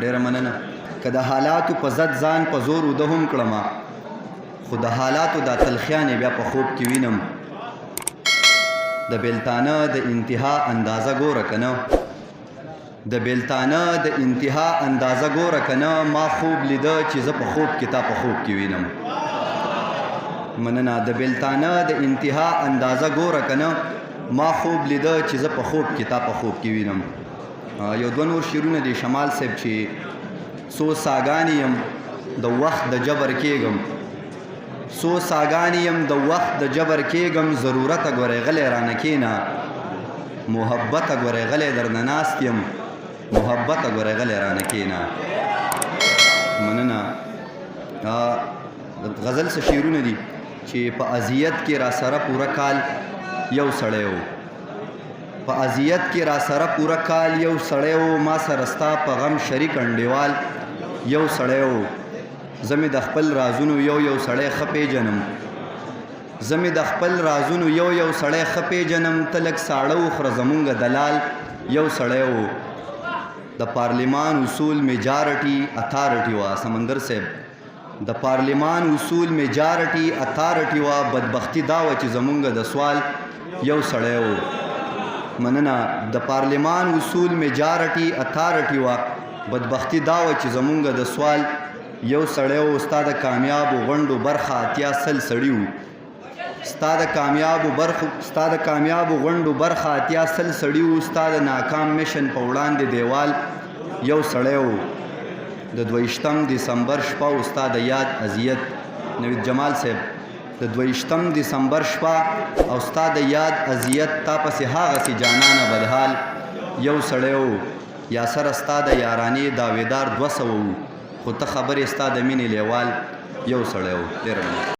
ډېره مننه. که د حالاتو په ضد ځان په زور وده هم کړمه، خو د حالاتو دا تلخیانې بیا په خوب کې وینم. د بېلتانه د انتها اندازه ګوره که نه، د بېلتانه د انتها اندازه ګوره که نه، ما خوب لیده چې زه په خوب کې تا په خوب کې وینم. مننه. د بېلتانه د انتها اندازه ګوره که نه، ما خوب لیده چې زه په خوب کې تا په خوب کې وینم. یو دوه نور شعرونه دي شمال صاحب چې څو ساګانې یم د وخت د جبر کېږم، څو ساګانې یم د وخت د جبر کېږم، ضرورته ګورې غلی رانه کښېنه، محبته ګورې غلی درنه ناست یم، محبته ګورې غلی رانه کښېنه. مننه. غزل څه شعرونه دي چې په اذیت کې را سره پوره کال یو سړی و، په اذیت کې را سره پوره کال یو سړی و، ما سره ستا په غم شریک انډیوال یو سړی و. زه مې د خپل رازونو یو یو سړی ښه پیژنم، زه مې د خپل رازونو یو یو سړی ښه پیژنم، ته لږ ساړه وخوره زمونږ دلال یو سړی و. د پارلیمان اصول میجارټي اتھارټي وه سمندر صاحب، د پارلیمان اصول میجارټي اتھارټي وه، بدبختي دا وه چې زمونږ د سوال یو سړی و. مننه. د پارلیمان اصول میجارټي اتھارټي وه، بدبختي دا وه چې زمونږ د سوال یو سړی و. ستا د کامیابو غونډو برخه اتیا سل سړي وو، ستا د کامیابو غونډو برخه اتیا سل سړي وو، ستا د ناکام میشن په وړاندې دیوال یو سړی و. د 22 دسمبر شپه و ستا د یاد اذیت، نوید جمال صاحب، د 22 دسمبر شپه او ستا د یاد اذیت، تا پسې هغسې جانانه بدحال یو سړی و. یا سره ستا د یارانې داویدار 200 وو، خو ته خبرې ستا د مینې لیوال یو سړی و. ډېره مننه.